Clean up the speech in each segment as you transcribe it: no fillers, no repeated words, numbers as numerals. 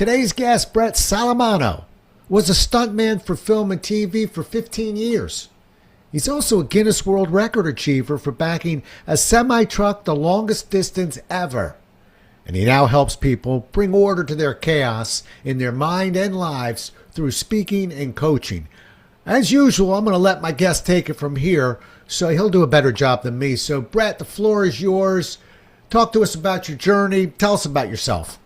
Today's guest, Brett Solomano, was a stuntman for film and TV for 15 years. He's also a Guinness World Record achiever for backing a semi-truck the longest distance ever. And he now helps people bring order to their chaos in their mind and lives through speaking and coaching. As usual, I'm going to let my guest take it from here, so he'll do a better job than me. So, Brett, the floor is yours. Talk to us about your journey. Tell us about yourself.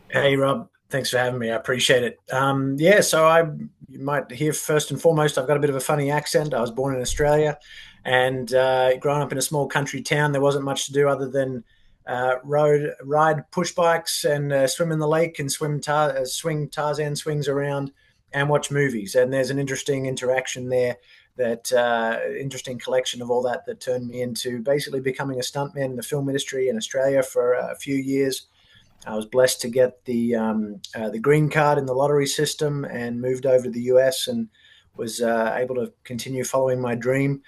Hey, Rob. Thanks for having me. I appreciate it. You might hear first and foremost, I've got a bit of a funny accent. I was born in Australia and growing up in a small country town, there wasn't much to do other than ride push bikes and swim in the lake and swing Tarzan swings around and watch movies. And there's an interesting interaction there, that interesting collection of all that turned me into basically becoming a stuntman in the film industry in Australia for a few years. I was blessed to get the green card in the lottery system and moved over to the US and was able to continue following my dream.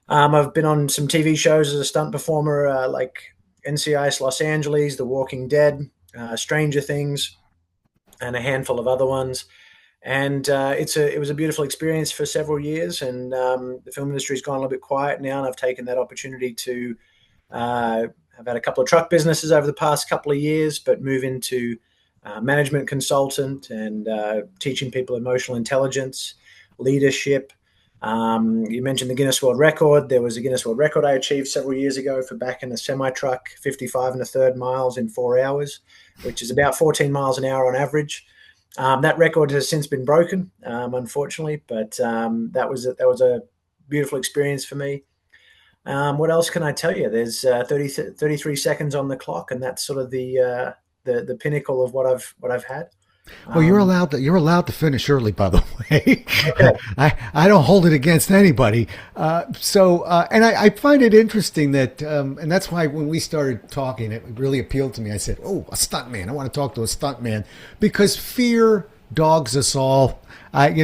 I've been on some TV shows as a stunt performer, like NCIS Los Angeles, The Walking Dead, Stranger Things, and a handful of other ones. And it was a beautiful experience for several years. And the film industry's gone a little bit quiet now, and I've taken that opportunity to I've had a couple of truck businesses over the past couple of years, but move into management consultant and teaching people emotional intelligence, leadership. You mentioned the Guinness World Record. There was a Guinness World Record I achieved several years ago for backing a semi-truck, 55 and a third miles in 4 hours, which is about 14 miles an hour on average. That record has since been broken, unfortunately, but that was a beautiful experience for me. What else can I tell you? There's 33 seconds on the clock, and that's sort of the pinnacle of what I've had. Well, you're allowed to finish early, by the way. Okay. I don't hold it against anybody. And I find it interesting that, and that's why when we started talking, it really appealed to me. I said, "Oh, a stuntman! I want to talk to a stuntman," because fear dogs us all. I'm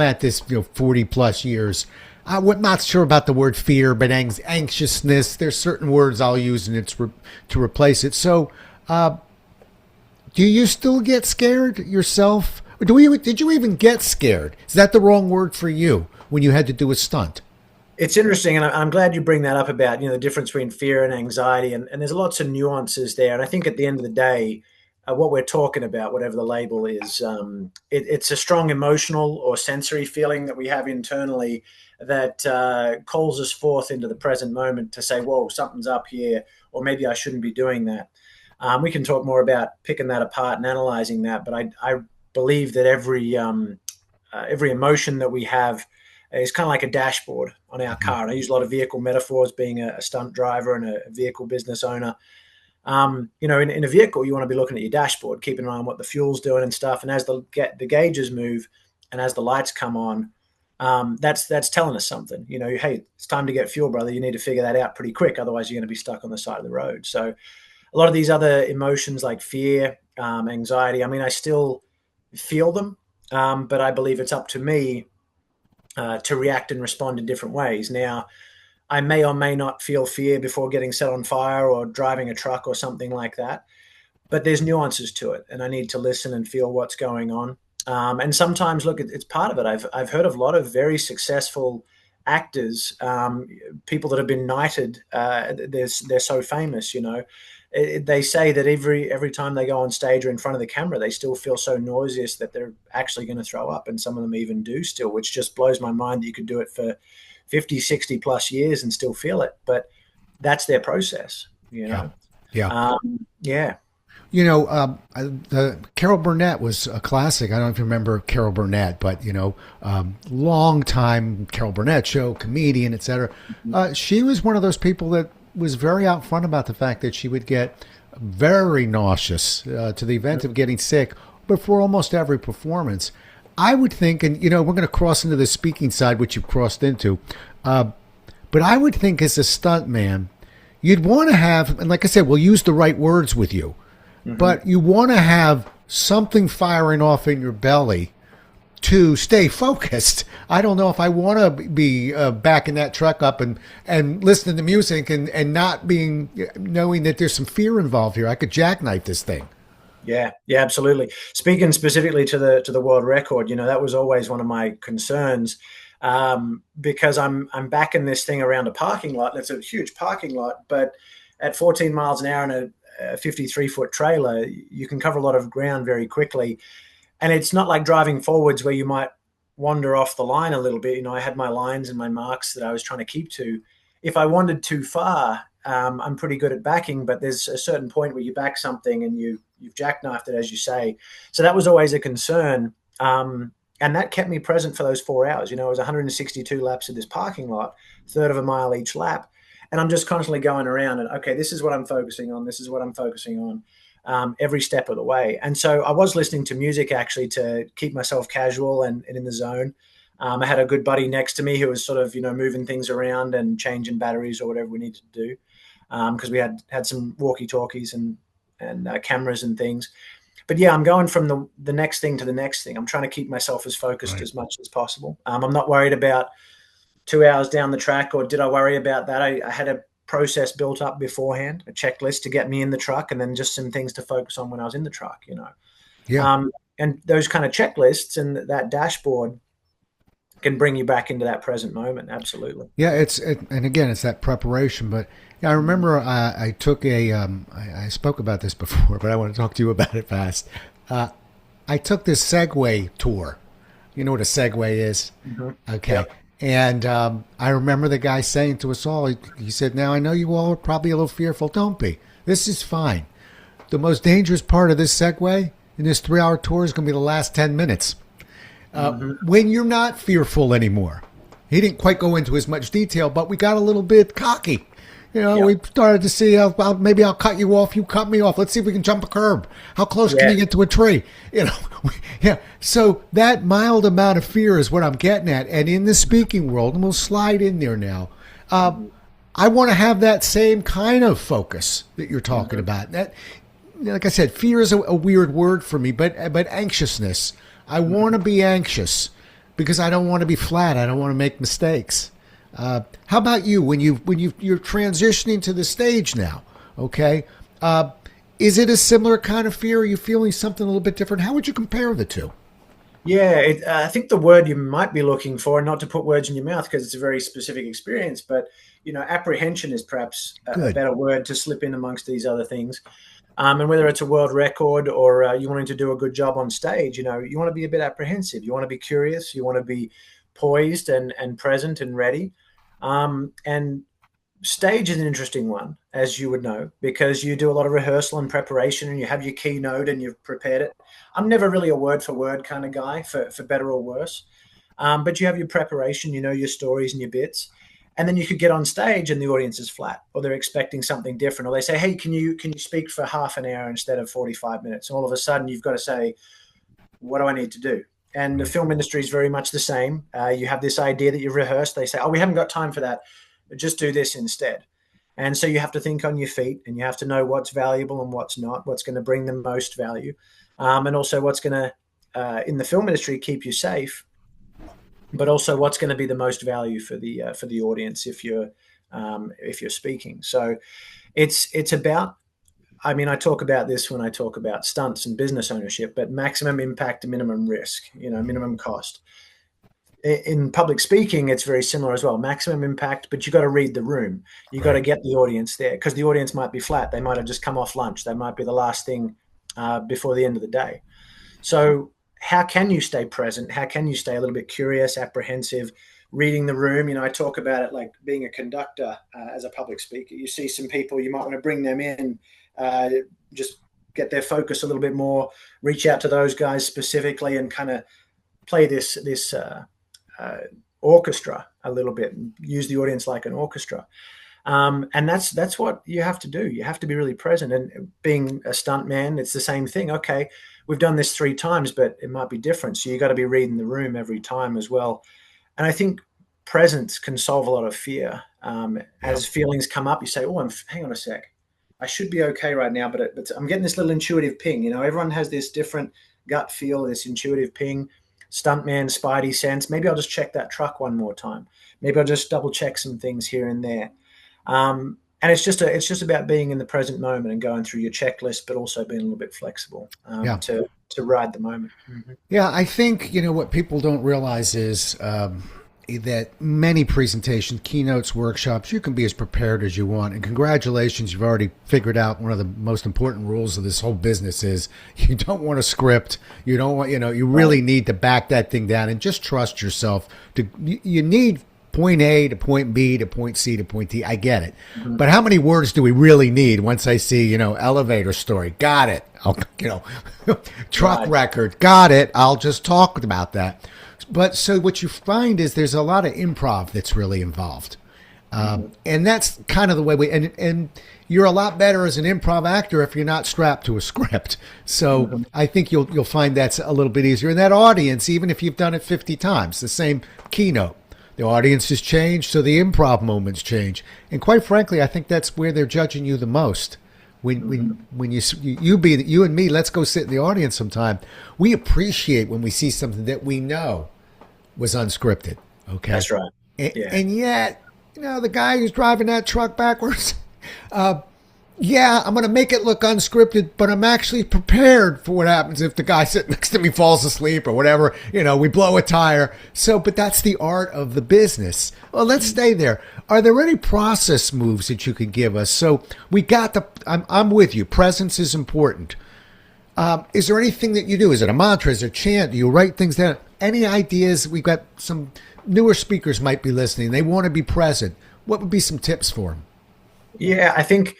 at this 40 plus years. I'm not sure about the word fear, but anxiousness. There's certain words I'll use and it's to replace it. So, do you still get scared yourself? Or did you even get scared? Is that the wrong word for you when you had to do a stunt? It's interesting, and I'm glad you bring that up about the difference between fear and anxiety, and there's lots of nuances there. And I think at the end of the day, what we're talking about, whatever the label is, it's a strong emotional or sensory feeling that we have internally that calls us forth into the present moment to say, whoa, something's up here, or maybe I shouldn't be doing that. We can talk more about picking that apart and analyzing that, but I believe that every emotion that we have is kind of like a dashboard on our car. And I use a lot of vehicle metaphors, being a stunt driver and a vehicle business owner. In a vehicle, you want to be looking at your dashboard, keeping an eye on what the fuel's doing and stuff. And as the gauges move and as the lights come on, that's telling us something. Hey, it's time to get fuel, brother. You need to figure that out pretty quick. Otherwise, you're going to be stuck on the side of the road. So a lot of these other emotions like fear, anxiety, I still feel them, but I believe it's up to me to react and respond in different ways. Now, I may or may not feel fear before getting set on fire or driving a truck or something like that, but there's nuances to it, and I need to listen and feel what's going on. And sometimes, look, it's part of it. I've heard of a lot of very successful actors, people that have been knighted. They're so famous, They say that every time they go on stage or in front of the camera, they still feel so nauseous that they're actually going to throw up. And some of them even do still, which just blows my mind that you could do it for 50, 60 plus years and still feel it. But that's their process, Yeah. Yeah. The Carol Burnett was a classic. I don't know if you remember Carol Burnett, but, long time Carol Burnett show, comedian, etc. She was one of those people that was very out front about the fact that she would get very nauseous to the event of getting sick before almost every performance. I would think, and we're going to cross into the speaking side, which you've crossed into, but I would think as a stuntman, you'd want to have, and like I said, we'll use the right words with you, but you want to have something firing off in your belly to stay focused. I don't know if I want to be backing that truck up and listening to music and not knowing that there's some fear involved here. I could jackknife this thing. Yeah, yeah, absolutely. Speaking specifically to the world record, that was always one of my concerns, because I'm backing this thing around a parking lot. It's a huge parking lot, but at 14 miles an hour in a 53-foot trailer, you can cover a lot of ground very quickly. And it's not like driving forwards where you might wander off the line a little bit. I had my lines and my marks that I was trying to keep to. If I wandered too far, I'm pretty good at backing, but there's a certain point where you back something and you've jackknifed it, as you say. So that was always a concern. And that kept me present for those 4 hours. It was 162 laps of this parking lot, third of a mile each lap. And I'm just constantly going around and, okay, this is what I'm focusing on. This is what I'm focusing on, every step of the way. And so I was listening to music actually to keep myself casual and in the zone. I had a good buddy next to me who was sort of, moving things around and changing batteries or whatever we needed to do, because we had some walkie talkies and cameras and things. But yeah, I'm going from the next thing to the next thing. I'm trying to keep myself as focused Right. as much as possible. I'm not worried about 2 hours down the track, or did I worry about that? I had a process built up beforehand, a checklist to get me in the truck, and then just some things to focus on when I was in the truck. Yeah. And those kind of checklists and that dashboard can bring you back into that present moment. Absolutely. Yeah, and again, it's that preparation. But yeah, I remember I took I spoke about this before, but I want to talk to you about it fast. Uh, I took this Segway tour. You know what a Segway is? Mm-hmm. Okay. Yep. And I remember the guy saying to us all, he said, "Now I know you all are probably a little fearful. Don't be. This is fine. The most dangerous part of this Segway in this 3 hour tour is going to be the last 10 minutes. Mm-hmm. When you're not fearful anymore." He didn't quite go into as much detail, but we got a little bit cocky. We Yep. started to see how maybe I'll cut you off, you cut me off. Let's see if we can jump a curb. How close can Yeah. you get to a tree? Yeah. So that mild amount of fear is what I'm getting at. And in the speaking world, and we'll slide in there now. I want to have that same kind of focus that you're talking Mm-hmm. about. That, like I said, fear is a weird word for me, but anxiousness. I want to be anxious because I don't want to be flat. I don't want to make mistakes. How about you you're transitioning to the stage now? Okay, is it a similar kind of fear? Are you feeling something a little bit different? How would you compare the two? Yeah, I think the word you might be looking for, not to put words in your mouth because it's a very specific experience, but apprehension is perhaps a Good. better word to slip in amongst these other things. And whether it's a world record or you wanting to do a good job on stage, you want to be a bit apprehensive. You want to be curious. You want to be poised and present and ready. And stage is an interesting one, as you would know, because you do a lot of rehearsal and preparation and you have your keynote and you've prepared it. I'm never really a word for word kind of guy, for better or worse. But you have your preparation, your stories and your bits. And then you could get on stage and the audience is flat, or they're expecting something different, or they say, "Hey, can you speak for half an hour instead of 45 minutes?" And all of a sudden, you've got to say, "What do I need to do?" And the Right. film industry is very much the same. You have this idea that you've rehearsed. They say, "Oh, we haven't got time for that. Just do this instead." And so you have to think on your feet, and you have to know what's valuable and what's not, what's going to bring the most value, and also what's going to, in the film industry, keep you safe, but also what's going to be the most value for the audience if you're speaking. So it's about. I mean, I talk about this when I talk about stunts and business ownership, but maximum impact to minimum risk, minimum cost. In public speaking, it's very similar as well. Maximum impact, but you got to read the room. You got to Right. get the audience there because the audience might be flat. They might have just come off lunch. They might be the last thing before the end of the day. So, how can you stay present? How can you stay a little bit curious, apprehensive, reading the room? I talk about it like being a conductor as a public speaker. You see some people, you might want to bring them in, uh, just get their focus a little bit more, reach out to those guys specifically, and kind of play this uh, orchestra a little bit, and use the audience like an orchestra. And that's what you have to do. You have to be really present. And being a stunt man, it's the same thing. Okay, we've done this 3 times, but it might be different. So you got to be reading the room every time as well. And I think presence can solve a lot of fear. Yeah. As feelings come up, you say, "Oh, hang on a sec. I should be okay right now, but I'm getting this little intuitive ping." Everyone has this different gut feel, this intuitive ping. Stuntman, spidey sense. Maybe I'll just check that truck one more time. Maybe I'll just double check some things here and there. And it's just about being in the present moment and going through your checklist, but also being a little bit flexible Yeah. to ride the moment. Yeah, I think, what people don't realize is that many presentations, keynotes, workshops, you can be as prepared as you want. And congratulations, you've already figured out one of the most important rules of this whole business is you don't want a script. You don't want, you really need to back that thing down and just trust yourself. You need point A to point B to point C to point D. I get it. Mm-hmm. But how many words do we really need once I see, elevator story? Got it. Truck record. Got it. I'll just talk about that. But so what you find is there's a lot of improv that's really involved. And that's kind of the way and you're a lot better as an improv actor if you're not strapped to a script. So I think you'll find that's a little bit easier. And that audience, even if you've done it 50 times, the same keynote, the audience has changed, so the improv moments change. And quite frankly, I think that's where they're judging you the most. When you and me, let's go sit in the audience sometime. We appreciate when we see something that we know was unscripted. Okay, that's right. And yet, the guy who's driving that truck backwards, I'm going to make it look unscripted, but I'm actually prepared for what happens if the guy sitting next to me falls asleep or whatever. We blow a tire. But that's the art of the business. Well, let's stay there. Are there any process moves that you could give us? So we got I'm with you. Presence is important. Is there anything that you do? Is it a mantra? Is it a chant? Do you write things down? Any ideas? We've got some newer speakers might be listening. They want to be present. What would be some tips for them? Yeah, I think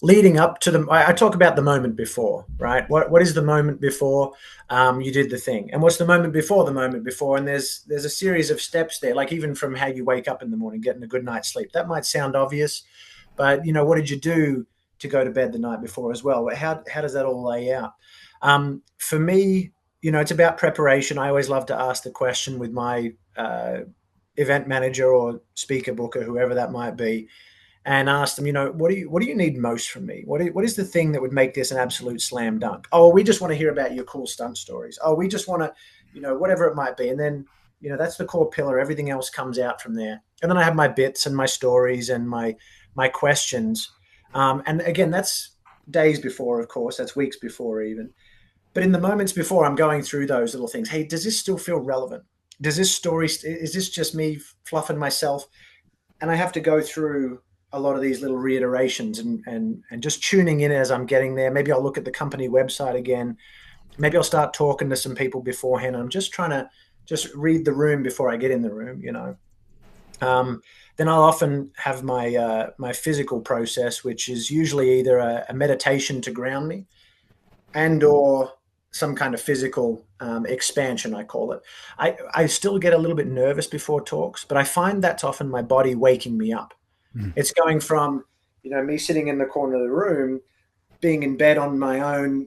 leading up to I talk about the moment before, right? What is the moment before you did the thing? And what's the moment before the moment before? And there's a series of steps there, like even from how you wake up in the morning, getting a good night's sleep. That might sound obvious, but what did you do to go to bed the night before as well? How does that all lay out? For me, it's about preparation. I always love to ask the question with my event manager or speaker booker, whoever that might be, and ask them, what do you need most from me? What is the thing that would make this an absolute slam dunk? Oh, we just want to hear about your cool stunt stories. Oh, we just want to, whatever it might be. And then, that's the core pillar. Everything else comes out from there. And then I have my bits and my stories and my questions. And again, that's days before, of course, that's weeks before even. But in the moments before, I'm going through those little things. Hey, does this still feel relevant? Does this story, is this just me fluffing myself? And I have to go through a lot of these little reiterations and just tuning in as I'm getting there. Maybe I'll look at the company website again. Maybe I'll start talking to some people beforehand. I'm just trying to just read the room before I get in the room, Then I'll often have my physical process, which is usually either a meditation to ground me and or some kind of physical expansion, I call it. I still get a little bit nervous before talks, but I find that's often my body waking me up. It's going from, me sitting in the corner of the room, being in bed on my own,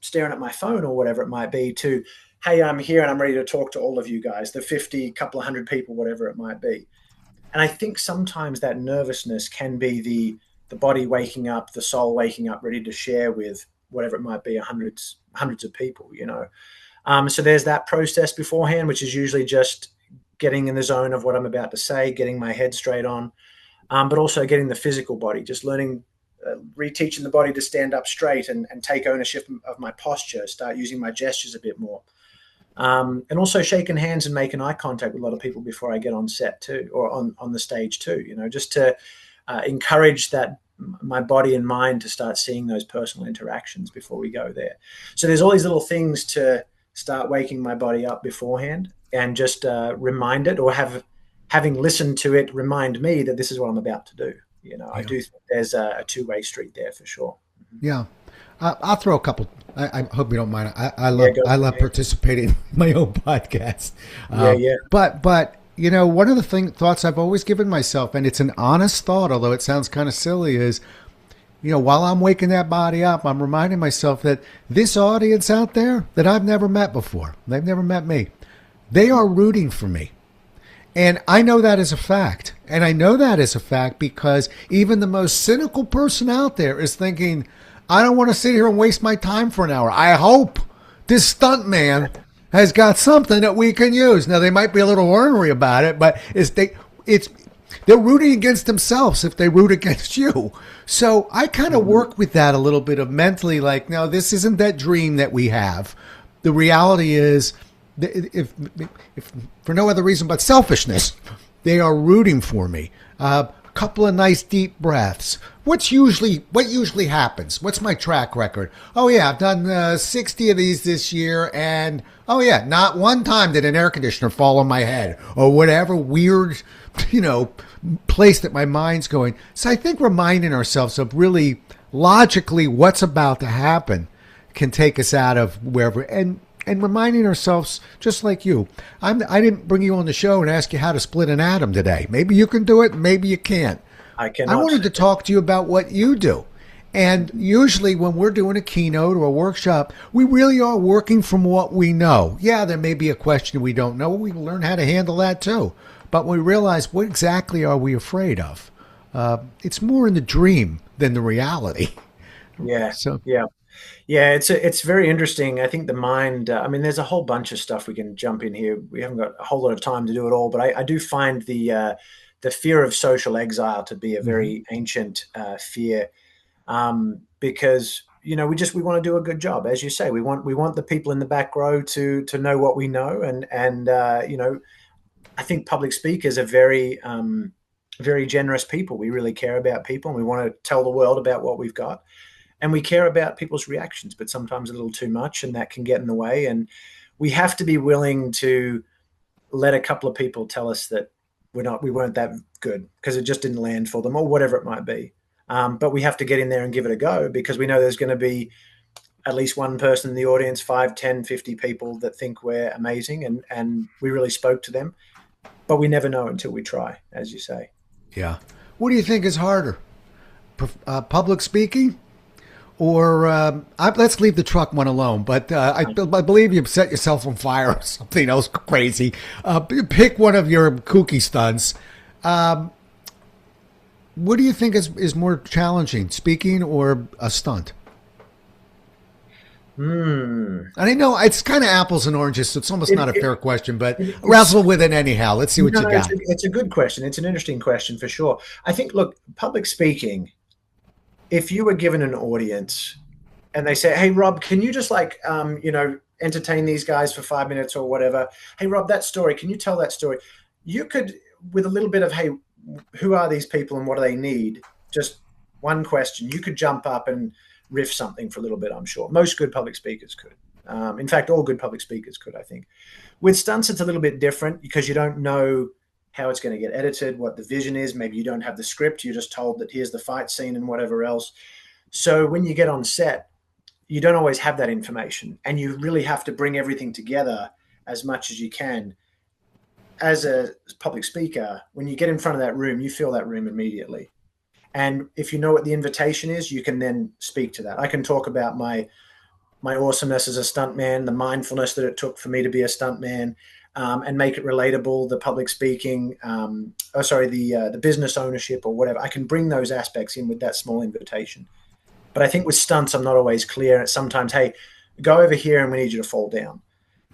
staring at my phone or whatever it might be, to, hey, I'm here and I'm ready to talk to all of you guys, the 50, couple of hundred people, whatever it might be. And I think sometimes that nervousness can be the body waking up, the soul waking up, ready to share with whatever it might be, hundreds of people, So there's that process beforehand, which is usually just getting in the zone of what I'm about to say, getting my head straight on, but also getting the physical body, just learning, reteaching the body to stand up straight and take ownership of my posture, start using my gestures a bit more. And also shaking hands and making eye contact with a lot of people before I get on set too, or on the stage too, just to encourage that my body and mind to start seeing those personal interactions before we go there. So there's all these little things to start waking my body up beforehand and just remind it, or having listened to it, remind me that this is what I'm about to do. I do think there's a two-way street there for sure. Yeah. I'll throw a couple. I hope you don't mind. I love participating in my own podcast. But one of the thoughts I've always given myself, and it's an honest thought, although it sounds kind of silly, is, while I'm waking that body up, I'm reminding myself that this audience out there that I've never met before, they've never met me, they are rooting for me. And I know that as a fact. And I know that as a fact because even the most cynical person out there is thinking, I don't want to sit here and waste my time for an hour. I hope this stuntman has got something that we can use. Now, they might be a little ornery about it, but They're rooting against themselves if they root against you. So I kind of work with that a little bit of mentally, like, no, this isn't that dream that we have. The reality is, if for no other reason but selfishness, they are rooting for me. A couple of nice deep breaths. What usually happens? What's my track record? Oh yeah, I've done 60 of these this year, and oh yeah, not one time did an air conditioner fall on my head or whatever weird, place that my mind's going. So I think reminding ourselves of really logically what's about to happen can take us out of wherever, and reminding ourselves, just like you, I didn't bring you on the show and ask you how to split an atom today. Maybe you can do it, maybe you can't. I cannot. I wanted to talk to you about what you do. And usually when we're doing a keynote or a workshop, we really are working from what we know. Yeah, there may be a question we don't know. We learn how to handle that too. But we realize, what exactly are we afraid of? It's more in the dream than the reality. Yeah. So Yeah. Yeah, it's very interesting. I think the mind. There's a whole bunch of stuff we can jump in here. We haven't got a whole lot of time to do it all, but I do find the fear of social exile to be a very ancient fear, because we want to do a good job, as you say. We want the people in the back row to know what we know, and I think public speakers are very very generous people. We really care about people, and we want to tell the world about what we've got. And we care about people's reactions, but sometimes a little too much, and that can get in the way. And we have to be willing to let a couple of people tell us that we weren't that good because it just didn't land for them, or whatever it might be. But we have to get in there and give it a go, because we know there's going to be at least one person in the audience, 5, 10, 50 people that think we're amazing, and we really spoke to them. But we never know until we try, as you say. yeah. What do you think is harder? Public speaking? Or let's leave the truck one alone. But I believe you've set yourself on fire or something else crazy. Pick one of your kooky stunts. What do you think is more challenging, speaking or a stunt? I know it's kind of apples and oranges, so it's almost not a fair question, but wrestle with it anyhow. Let's see what you got. It's a good question. It's an interesting question for sure. I think, look, public speaking, if you were given an audience and they say, hey, Rob, can you just entertain these guys for 5 minutes or whatever? Hey, Rob, that story, can you tell that story? You could, with a little bit of, hey, who are these people and what do they need? Just one question. You could jump up and riff something for a little bit, I'm sure. Most good public speakers could. In fact, all good public speakers could, I think. With stunts, it's a little bit different because you don't know how it's going to get edited, what the vision is. Maybe you don't have the script. You're just told that here's the fight scene and whatever else. So when you get on set, you don't always have that information, and you really have to bring everything together as much as you can. As a public speaker, when you get in front of that room, you feel that room immediately. And if you know what the invitation is, you can then speak to that. I can talk about my awesomeness as a stuntman, the mindfulness that it took for me to be a stuntman, and make it relatable, the public speaking, the business ownership or whatever. I can bring those aspects in with that small invitation. But I think with stunts, I'm not always clear. It's sometimes, hey, go over here and we need you to fall down.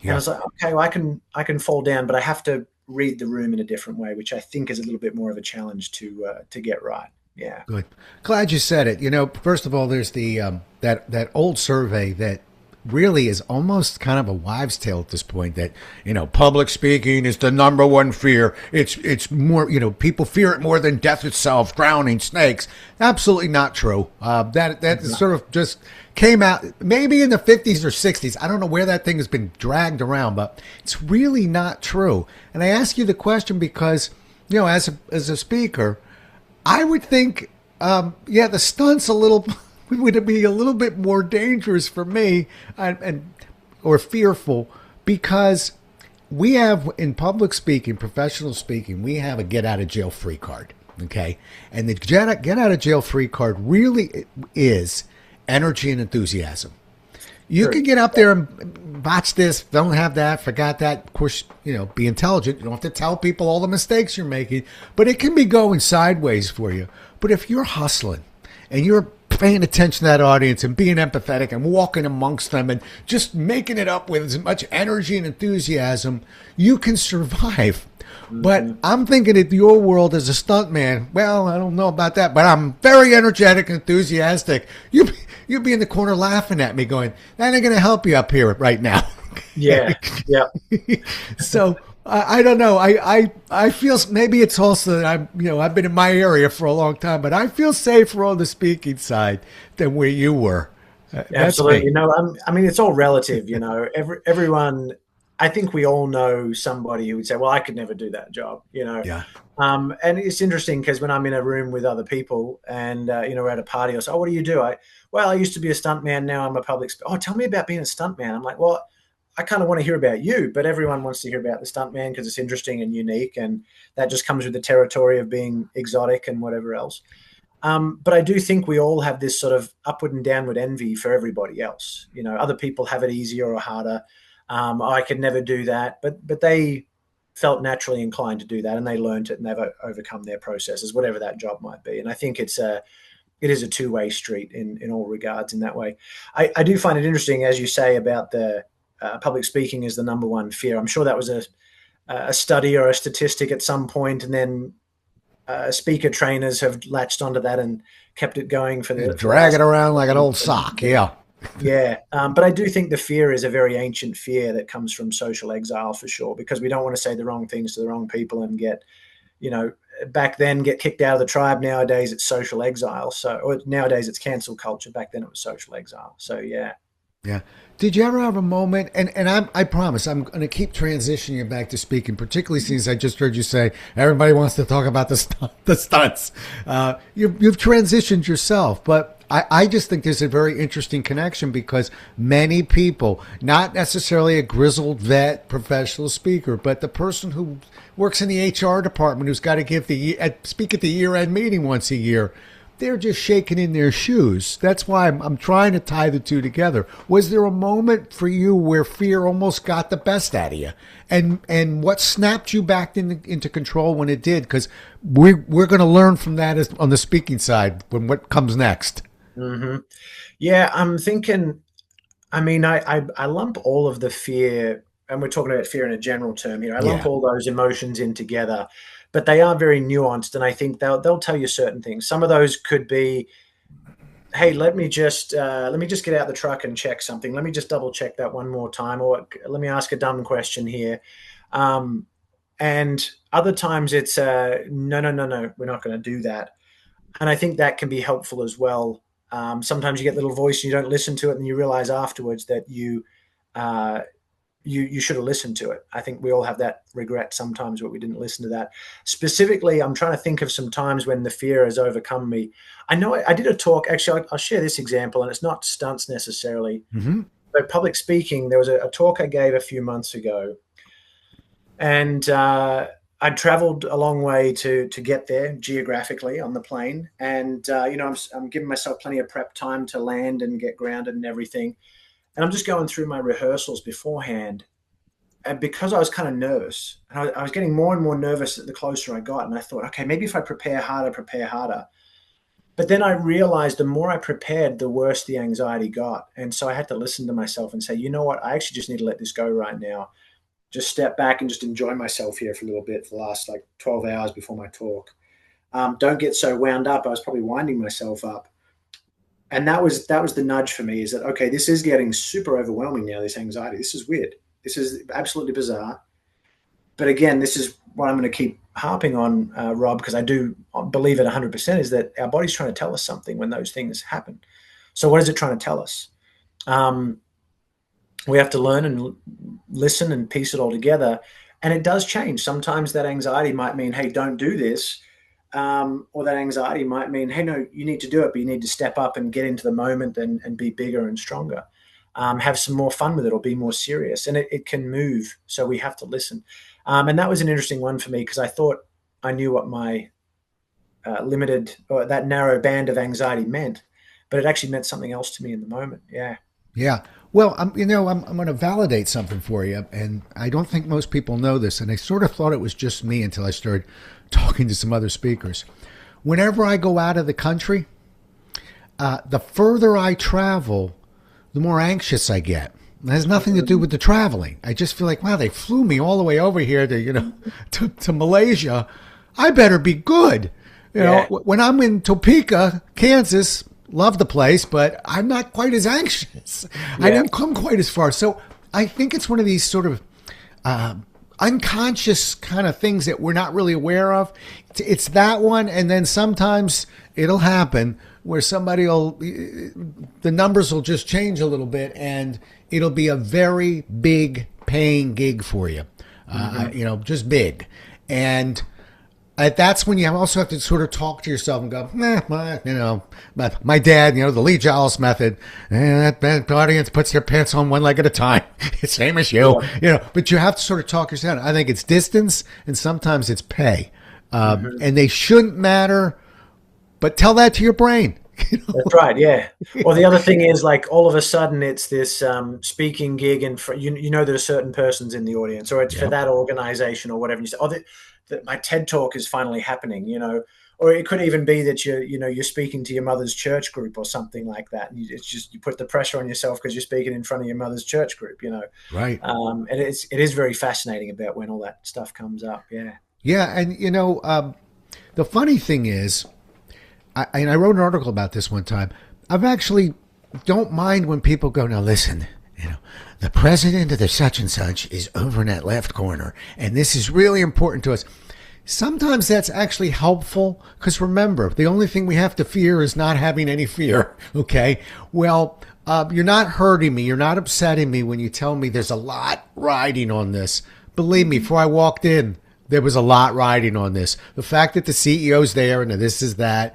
Yeah. And I was like, okay, well, I can fall down, but I have to read the room in a different way, which I think is a little bit more of a challenge to get right. Yeah. Good. Glad you said it. First of all, there's the that old survey that really is almost kind of a wives' tale at this point, that public speaking is the number one fear. It's more, people fear it more than death itself, drowning, snakes. Absolutely not true. That sort of just came out maybe in the 50s or 60s. I don't know where that thing has been dragged around, but it's really not true. And I ask you the question because as a speaker, I would think, the stunts would be a little bit more dangerous for me or fearful, because we have, in public speaking, professional speaking, we have a get out of jail free card. Okay. And the get out of jail free card really is energy and enthusiasm. You can get up there and botch this, don't have that, forgot that. Of course, be intelligent. You don't have to tell people all the mistakes you're making, but it can be going sideways for you. But if you're hustling and you're paying attention to that audience and being empathetic and walking amongst them and just making it up with as much energy and enthusiasm, you can survive. But Mhm. I'm thinking of your world as a stuntman. Well, I don't know about that, but I'm very energetic, enthusiastic. You'd be in the corner laughing at me, going, "That ain't going to help you up here right now." Yeah, yeah. So I don't know. I feel maybe it's also that I've been in my area for a long time, but I feel safer on the speaking side than where you were. That's me. Absolutely. No, I mean, it's all relative, everyone, I think we all know somebody who would say, well, I could never do that job. Yeah. And it's interesting because when I'm in a room with other people and, we're at a party or so, oh, what do you do? Well, I used to be a stuntman. Now I'm a public speaker. Oh, tell me about being a stuntman. I'm like, well, I kind of want to hear about you, but everyone wants to hear about the stuntman because it's interesting and unique. And that just comes with the territory of being exotic and whatever else. But I do think we all have this sort of upward and downward envy for everybody else. Other people have it easier or harder. I could never do that, but they felt naturally inclined to do that, and they learned it, and they've overcome their processes, whatever that job might be. And I think it is a two-way street in all regards in that way. I do find it interesting, as you say, about the public speaking is the number one fear. I'm sure that was a study or a statistic at some point, and then speaker trainers have latched onto that and kept it going for the Drag last it around like an old 20 sock. years. Yeah. Yeah, but I do think the fear is a very ancient fear that comes from social exile for sure, because we don't want to say the wrong things to the wrong people and you know, back then get kicked out of the tribe. Nowadays it's social exile. Or nowadays it's cancel culture. Back then it was social exile. So yeah. Yeah. Did you ever have a moment? And I promise I'm going to keep transitioning you back to speaking, particularly since I just heard you say everybody wants to talk about the stunts. You've transitioned yourself, but I just think there's a very interesting connection because many people, not necessarily a grizzled vet professional speaker, but the person who works in the HR department who's got to speak at the year-end meeting once a year, they're just shaking in their shoes. That's why I'm trying to tie the two together. Was there a moment for you where fear almost got the best out of you? And what snapped you back into control when it did? Because we're going to learn from that on the speaking side when what comes next. Hmm. Yeah, I'm thinking. I mean, I lump all of the fear, and we're talking about fear in a general term here. I lump Yeah. all those emotions in together, but they are very nuanced, and I think they'll tell you certain things. Some of those could be, hey, let me just get out the truck and check something. Let me just double check that one more time, or let me ask a dumb question here. Um, and other times it's no, no, no, no, we're not going to do that. And I think that can be helpful as well. Sometimes you get a little voice and you don't listen to it, and you realize afterwards that uh, you should have listened to it. I think we all have that regret sometimes where we didn't listen to that. Specifically, I'm trying to think of some times when the fear has overcome me. I know I did a talk. Actually, I'll share this example, and it's not stunts necessarily, Mm-hmm. but public speaking. There was a talk I gave a few months ago, and I'd traveled a long way to get there geographically on the plane, and I'm giving myself plenty of prep time to land and get grounded and everything. And I'm just going through my rehearsals beforehand, and because I was kind of nervous, and I was getting more and more nervous the closer I got, and I thought, okay, maybe if I prepare harder. But then I realized the more I prepared, the worse the anxiety got, and so I had to listen to myself and say, you know what, I actually just need to let this go right now, just step back and just enjoy myself here for a little bit for the last like 12 hours before my talk. Don't get so wound up. I was probably winding myself up. And that was the nudge for me, is that, okay, this is getting super overwhelming now, this anxiety. This is weird. This is absolutely bizarre. But again, this is what I'm going to keep harping on, Rob, because I do believe it 100%, is that our body's trying to tell us something when those things happen. So what is it trying to tell us? Um, we have to learn and listen and piece it all together. And it does change. Sometimes that anxiety might mean, hey, don't do this. Or that anxiety might mean, hey, no, you need to do it, but you need to step up and get into the moment and be bigger and stronger. Have some more fun with it, or be more serious. And it can move. So we have to listen. And that was an interesting one for me, because I thought I knew what my limited, or that narrow band of anxiety meant, but it actually meant something else to me in the moment. Yeah. Yeah. Well, I'm going to validate something for you, and I don't think most people know this, and I sort of thought it was just me until I started talking to some other speakers. Whenever I go out of the country, the further I travel, the more anxious I get. It has nothing to do with the traveling. I just feel like, wow, they flew me all the way over here to, to Malaysia. I better be good. Yeah. When I'm in Topeka, Kansas, love the place, but I'm not quite as anxious. I Yeah. didn't come quite as far. So I think it's one of these sort of unconscious kind of things that we're not really aware of. It's that one, and then sometimes it'll happen where the numbers will just change a little bit, and it'll be a very big paying gig for you. Just big, and that's when you also have to sort of talk to yourself and go, my dad, the Lee Jowls method, that audience puts their pants on one leg at a time. Same as you, but you have to sort of talk yourself. I think it's distance and sometimes it's pay. And they shouldn't matter, but tell that to your brain. That's right. Yeah. Or the other thing is, like, all of a sudden it's this speaking gig, and there are certain persons in the audience, or it's for Yep. that organization or whatever. And you say, oh, that my TED talk is finally happening, or it could even be that you're speaking to your mother's church group or something like that. And it's just, you put the pressure on yourself because you're speaking in front of your mother's church group, Right. and it is very fascinating about when all that stuff comes up. Yeah. Yeah. And, the funny thing is, I wrote an article about this one time. I've actually don't mind when people go, now listen, the president of the such and such is over in that left corner, and this is really important to us. Sometimes that's actually helpful because remember, the only thing we have to fear is not having any fear. Okay. Well, you're not hurting me. You're not upsetting me when you tell me there's a lot riding on this. Believe me, before I walked in, there was a lot riding on this. The fact that the CEO's there and this is that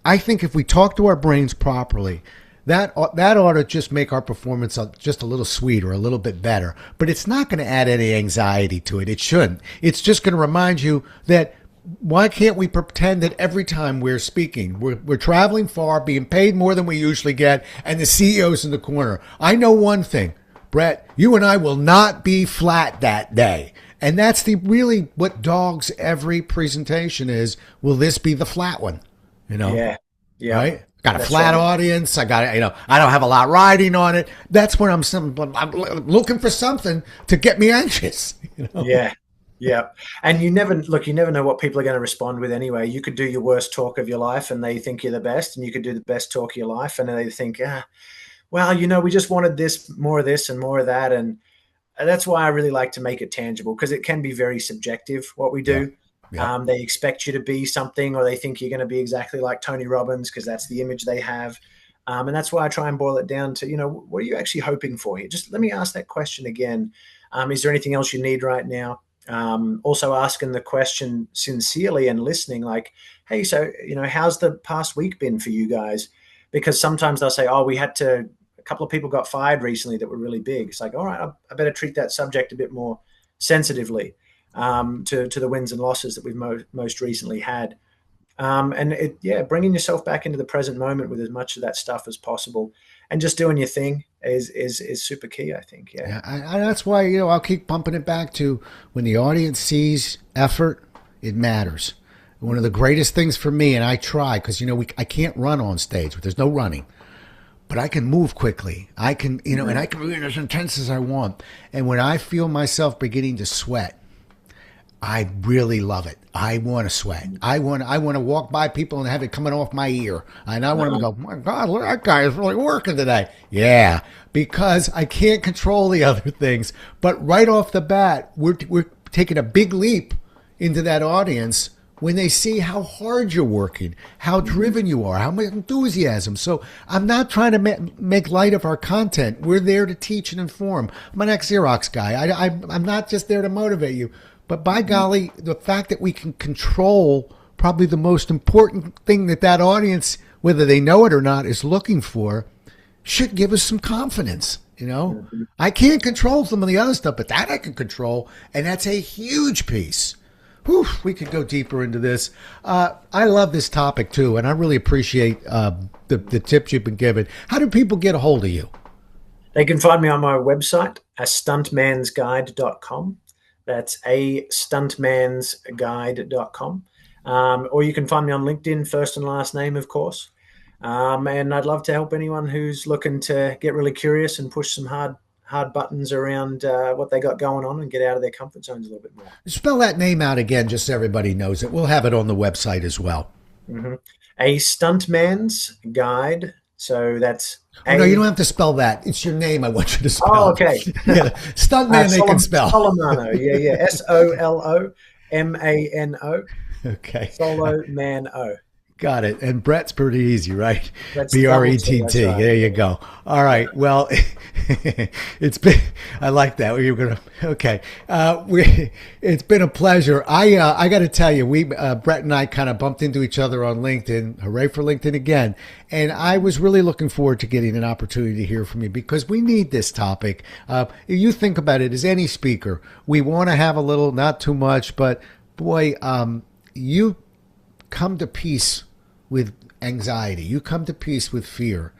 I think if we talk to our brains properly, that ought to just make our performance just a little sweeter, a little bit better. But it's not going to add any anxiety to it. It shouldn't. It's just going to remind you that why can't we pretend that every time we're speaking, we're traveling far, being paid more than we usually get, and the CEO's in the corner. I know one thing, Brett, you and I will not be flat that day. And that's really what dogs every presentation is. Will this be the flat one? Yeah. Yeah. Right? Got a That's flat right. audience. I got, I don't have a lot riding on it. That's when I'm looking for something to get me anxious. Yeah. Yeah. And you never know what people are going to respond with anyway. You could do your worst talk of your life and they think you're the best, and you could do the best talk of your life and they think, well, we just wanted more of this and more of that. And that's why I really like to make it tangible, because it can be very subjective what we Yeah. do. Yeah. They expect you to be something, or they think you're going to be exactly like Tony Robbins because that's the image they have. And that's why I try and boil it down to, what are you actually hoping for here? Just let me ask that question again. Is there anything else you need right now? Also asking the question sincerely and listening, like, hey, so, how's the past week been for you guys? Because sometimes they'll say, oh, a couple of people got fired recently that were really big. It's like, all right, I better treat that subject a bit more sensitively, to the wins and losses that we've most recently had. Bringing yourself back into the present moment with as much of that stuff as possible, and just doing your thing is super key, I think. Yeah. Yeah. That's why, I'll keep pumping it back to when the audience sees effort, it matters. One of the greatest things for me, and I try, because, I can't run on stage. There's no running. But I can move quickly. I can, and I can be as intense as I want. And when I feel myself beginning to sweat, I really love it. I want to sweat. I want to walk by people and have it coming off my ear. And I want them to go, my God, look, that guy is really working today. Yeah, because I can't control the other things. But right off the bat, we're taking a big leap into that audience when they see how hard you're working, how driven you are, how much enthusiasm. So I'm not trying to make light of our content. We're there to teach and inform. I'm an ex-Xerox guy. I'm not just there to motivate you. But by golly, the fact that we can control probably the most important thing that audience, whether they know it or not, is looking for, should give us some confidence. I can't control some of the other stuff, but that I can control. And that's a huge piece. Whew, we could go deeper into this. I love this topic too, and I really appreciate the tips you've been given. How do people get a hold of you? They can find me on my website, stuntmansguide.com. That's stuntmansguide.com. Or you can find me on LinkedIn, first and last name, of course. And I'd love to help anyone who's looking to get really curious and push some hard buttons around what they got going on and get out of their comfort zones a little bit more. Spell that name out again, just so everybody knows it. We'll have it on the website as well. Mm-hmm. A Stuntman's Guide. So that's Oh, no, you don't have to spell that. It's your name I want you to spell. Oh, okay. Yeah, Stuntman they can spell. Solomano. Yeah. Solomano. Okay. Solomano. Got it. And Brett's pretty easy, right? That's Brett. that's right. There you go. All right. Well, it's been. I like that. You're gonna. Okay. It's been a pleasure. I got to tell you, Brett and I kind of bumped into each other on LinkedIn. Hooray for LinkedIn again! And I was really looking forward to getting an opportunity to hear from you because we need this topic. You think about it as any speaker. We want to have a little, not too much, but boy, you come to peace with anxiety. You come to peace with fear.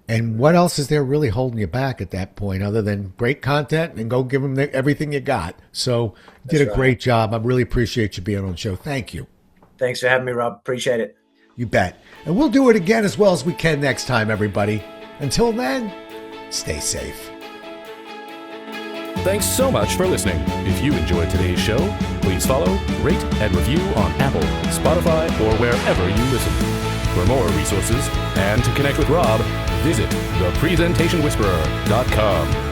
And what else is there really holding you back at that point other than great content and go give them everything you got? So you did a great job. I really appreciate you being on the show. Thank you. Thanks for having me, Rob. Appreciate it. You bet. And we'll do it again as well as we can next time, everybody. Until then, stay safe. Thanks so much for listening. If you enjoyed today's show, please follow, rate, and review on Apple, Spotify, or wherever you listen. For more resources and to connect with Rob, visit thepresentationwhisperer.com.